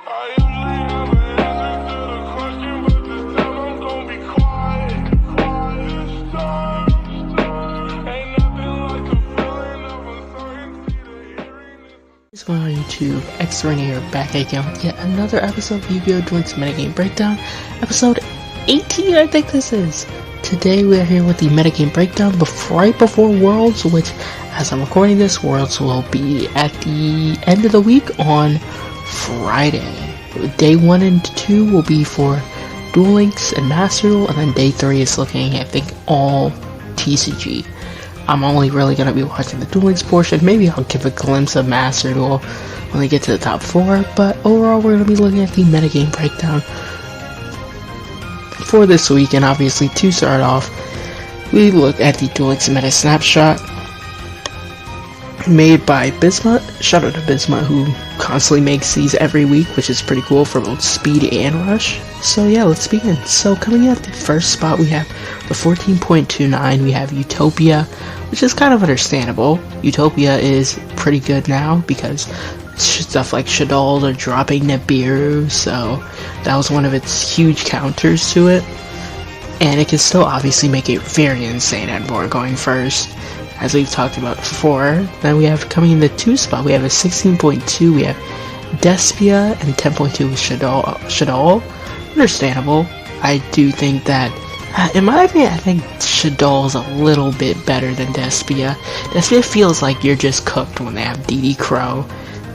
What's going on YouTube? xSerena here, back again with yet another episode of Yu-Gi-Oh! Duel's Metagame Breakdown, episode 18 I think this is. Today we are here with the Metagame Breakdown right before Worlds, which as I'm recording this, Worlds will be at the end of the week on Friday. Day 1 and 2 will be for Duel Links and Master Duel, and then day 3 is looking at, I think, all TCG. I'm only really going to be watching the Duel Links portion. Maybe I'll give a glimpse of Master Duel when they get to the top 4, but overall we're going to be looking at the metagame breakdown for this week. And obviously, to start off, we look at the Duel Links meta snapshot made by Bismuth. Shout out to Bismuth, who constantly makes these every week, which is pretty cool for both speed and rush. So yeah, let's begin. So coming in at the first spot, we have the 14.29, we have Utopia, which is kind of understandable. Utopia is pretty good now because stuff like Shaddoll are dropping Nibiru, so that was one of its huge counters to it. And it can still obviously make a very insane endboard going first, as we've talked about before. Then we have coming in the 2 spot, we have a 16.2, we have Despia, and 10.2 with Shaddoll. Understandable. I do think that, in my opinion, I think Shaddoll is a little bit better than Despia. Despia feels like you're just cooked when they have DD Crow,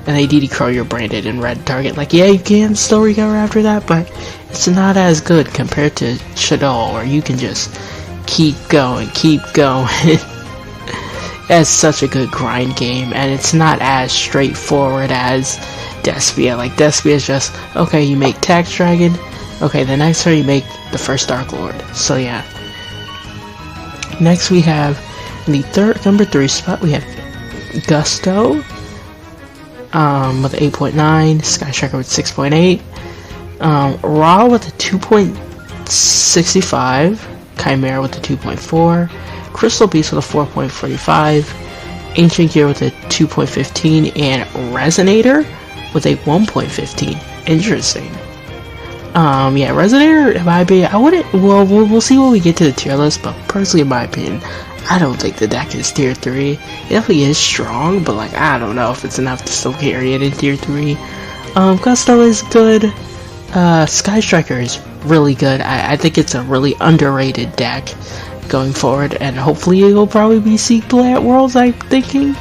and they DD Crow your branded and red target. Like, yeah, you can still recover after that, but it's not as good compared to Shaddoll, where you can just keep going. It's such a good grind game, and it's not as straightforward as Despia. Like, Despia is just, okay, you make Tax Dragon, okay, the next turn you make the first Dark Lord. So yeah. Next we have, in the number 3 spot, we have Gusto, with 8.9, Sky Striker with 6.8, Ra with a 2.65, Chimera with a 2.4, Crystal Beast with a 4.45, Ancient Gear with a 2.15, and Resonator with a 1.15. Interesting. Yeah, Resonator, in my opinion, I wouldn't, well, we'll see when we get to the tier list, but personally, in my opinion, I don't think the deck is tier 3. It definitely is strong, but, like, I don't know if it's enough to still carry it in tier 3. Gusto is good. Sky Striker is really good. I think it's a really underrated deck going forward, and hopefully it will probably be Seek play at Worlds, I'm thinking.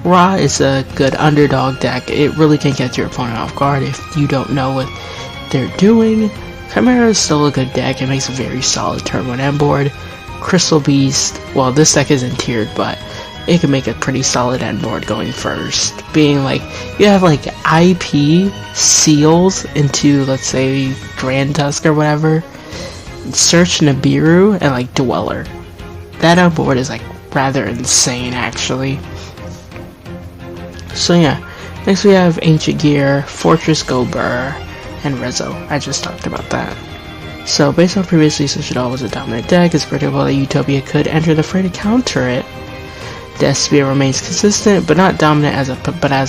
Ra is a good underdog deck. It really can get your opponent off guard if you don't know what they're doing. Chimera is still a good deck. It makes a very solid turn 1 end board. Crystal Beast, well, this deck isn't tiered, but it can make a pretty solid end board going first. Being like, you have like IP seals into, let's say, Grand Tusk or whatever, search Nibiru, and like Dweller. That end board is like rather insane, actually. So yeah, next we have Ancient Gear, Fortress Gober, and Rezo. I just talked about that. So based on previously, since Shaddoll was a dominant deck, it's predictable that Utopia could enter the fray to counter it. Despia remains consistent, but not dominant as a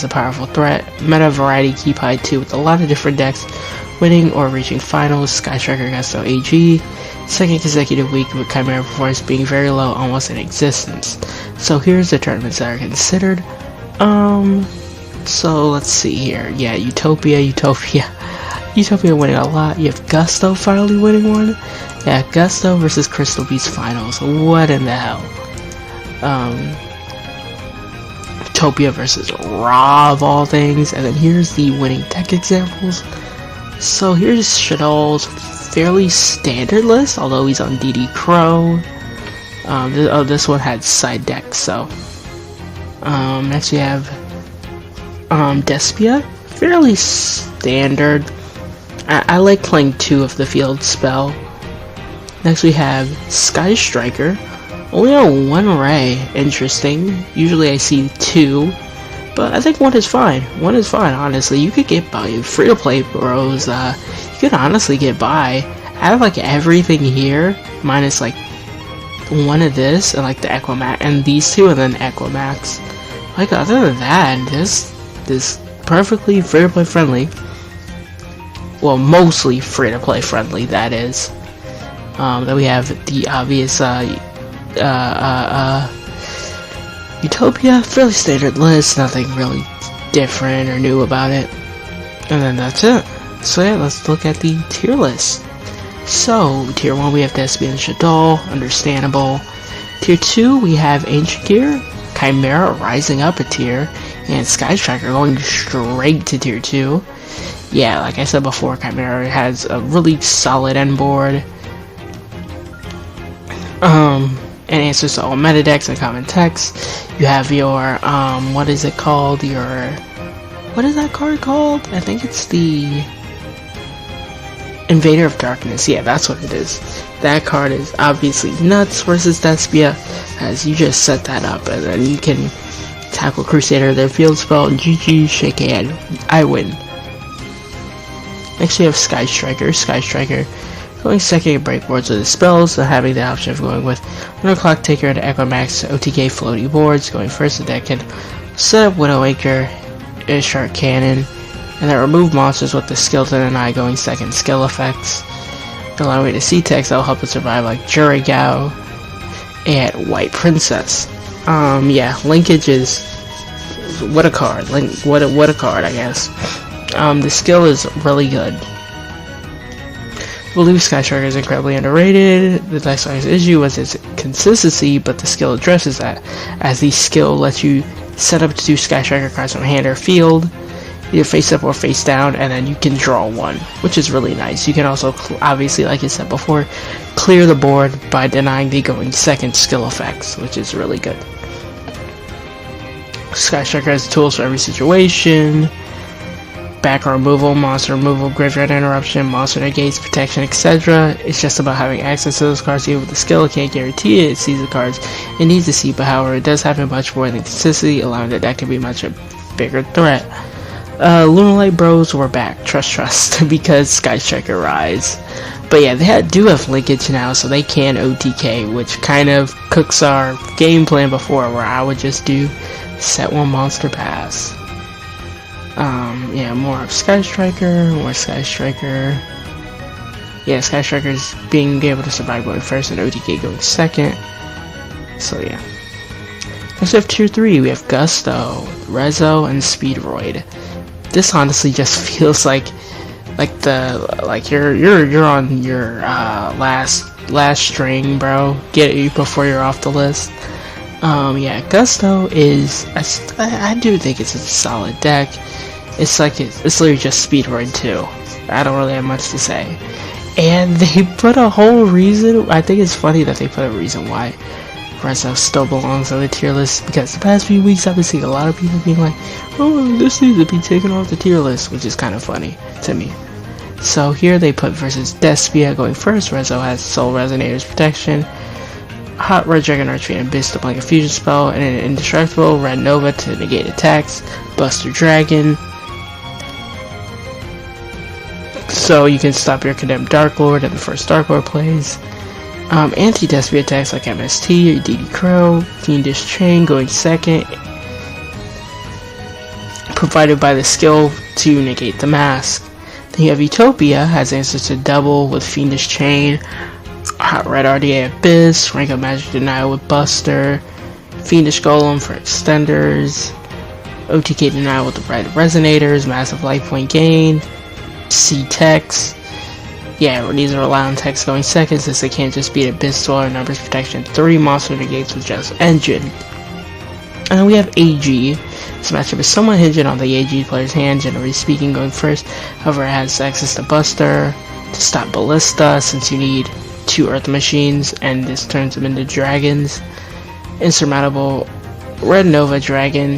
powerful threat. Meta variety keep high too, with a lot of different decks winning or reaching finals. Sky Striker Gusto AG, second consecutive week with Chimera performance being very low, almost in existence. So here's the tournaments that are considered. So let's see here. Yeah, Utopia winning a lot. You have Gusto finally winning one. Yeah, Gusto versus Crystal Beast finals. What in the hell? Utopia versus Ra of all things. And then here's the winning deck examples. So here's Shaddoll's fairly standard list, although he's on DD Crow. This one had side decks, so. Next we have Despia, fairly standard. I like playing 2 of the field spell. Next we have Sky Striker, only on 1 ray, interesting. Usually I see 2, but I think 1 is fine. 1 is fine, honestly. You could get by, free to play bros, you could honestly get by. I have like everything here, minus like 1 of this, and like the Equimax, and these 2, and then Equimax. Like, other than that, this perfectly free to play friendly. well, mostly free-to-play friendly, that is. Then we have the obvious Utopia, fairly standard list, nothing really different or new about it. And then that's it. So yeah, let's look at the tier list. So, tier 1 we have Despia and Shaddoll, understandable. Tier 2 we have Ancient Gear, Chimera rising up a tier, and Sky Striker going straight to tier 2. Yeah, like I said before, Chimera has a really solid end board. And answers to all meta decks and common texts. You have your, what is it called? What is that card called? I think it's the Invader of Darkness. Yeah, that's what it is. That card is obviously nuts versus Despia, as you just set that up, and then you can tackle Crusader, their field spell, and GG, shake hand, I win. Next we have Sky Striker. Sky Striker going second in breakboards with his spells, so having the option of going with Underclock Taker and Echo Max OTK floaty boards. Going first, the deck can set up Widow Anchor, Shark Cannon, and then remove monsters with the Skeleton and Eye going second skill effects. Allowing me to see text that will help it survive, like Jurigao and White Princess. Yeah, linkage is what a card. What a card, I guess. The skill is really good. I believe Sky Striker is incredibly underrated. The next issue was its consistency, but the skill addresses that, as the skill lets you set up to do Sky Striker cards from hand or field, either face up or face down, and then you can draw one, which is really nice. You can also, obviously, like I said before, clear the board by denying the going second skill effects, which is really good. Sky Striker has tools for every situation. Back removal, monster removal, graveyard interruption, monster negates, protection, etc. It's just about having access to those cards even with the skill. It can't guarantee it. It sees the cards it needs to see, but however, it does have much more than consistency, allowing the deck to be much a bigger threat. Lunalight Bros, we're back. Trust, because Sky Striker rise. But yeah, they do have linkage now, so they can OTK, which kind of cooks our game plan before, where I would just do set one monster pass. Yeah, more of Sky Striker, more Sky Striker. Yeah, Sky Striker's being able to survive going first and OTK going second. So yeah. Next we have tier 3, we have Gusto, Rezo, and Speedroid. This honestly just feels like you're on your last string, bro. Get it before you're off the list. Yeah, Gusto is I do think it's a solid deck. It's literally just Speedroid 2. I don't really have much to say. And they put a whole reason. I think it's funny that they put a reason why Rezo still belongs on the tier list, because the past few weeks I've been seeing a lot of people being like, oh, this needs to be taken off the tier list, which is kind of funny to me. So here they put versus Despia going first. Rezo has Soul Resonator's protection, Hot Red Dragon Archery and Abyss to blank a fusion spell, and an indestructible Red Nova to negate attacks, Buster Dragon. So you can stop your Condemned Dark Lord and the first Dark Lord plays. Anti-Despia attacks like MST or DD Crow, Fiendish Chain going second, provided by the skill to negate the mask. Then you have Utopia, has answers to double with Fiendish Chain, Hot Red RDA Abyss, Rank Up Magic Denial with Buster, Fiendish Golem for extenders, OTK Denial with the Red Resonators, Massive Life Point Gain, C-Tex. Yeah, these are allowing text going second since they can't just beat Abyss Dweller, Numbers Protection 3 monster negates with just Engine. And then we have AG. This matchup is somewhat hinging on the AG player's hand, generally speaking, going first. However, it has access to Buster to stop Ballista since you need 2 Earth Machines, and this turns them into dragons. Insurmountable Red Nova Dragon,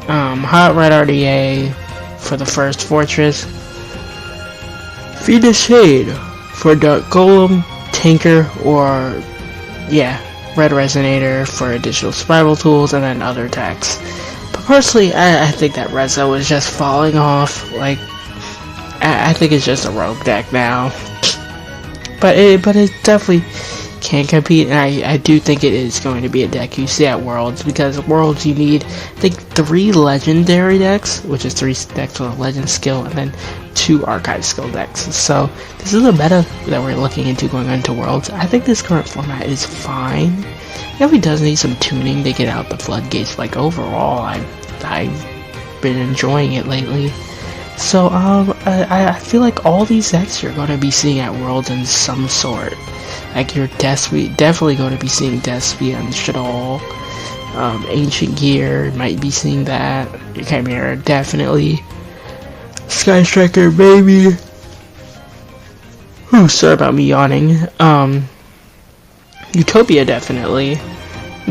Hot Red RDA for the first Fortress, Fiendish Shade for Dark Golem, Tanker, or yeah, Red Resonator for additional survival tools, and then other attacks. But personally, I think that Rezo is just falling off. Like, I think it's just a rogue deck now. But it definitely can compete, and I do think it is going to be a deck you see at Worlds, because Worlds you need, I think, 3 legendary decks, which is 3 decks with a legend skill, and then 2 archive skill decks. So this is a meta that we're looking into going into Worlds. I think this current format is fine. It definitely does need some tuning to get out the floodgates. Like overall, I've been enjoying it lately. So I feel like all these decks you're going to be seeing at Worlds in some sort. Like your definitely going to be seeing Despy and Shaddoll. Ancient Gear, might be seeing that. Your Chimera, definitely. Sky Striker, baby. Whew, sorry about me yawning. Utopia, definitely.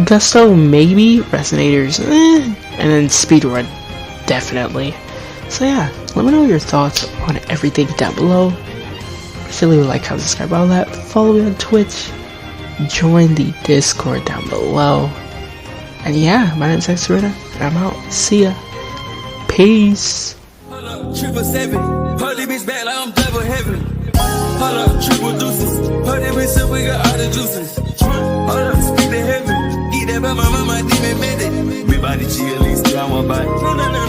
Gusto, maybe. Resonators, and then Speedrun, definitely. So yeah, let me know your thoughts on everything down below. If you leave a like, comment, subscribe, all that. Follow me on Twitch. Join the Discord down below. And yeah, my name's xSerena, and I'm out. See ya. Peace. Hold up, 777. Hold this bitch back like I'm double heaven. Hold up, triple deuces. Hold that bitch up, we got all the juices. Hold up, speak to heaven. Eat that by my mama, demon made it. We body chill, at least I want body.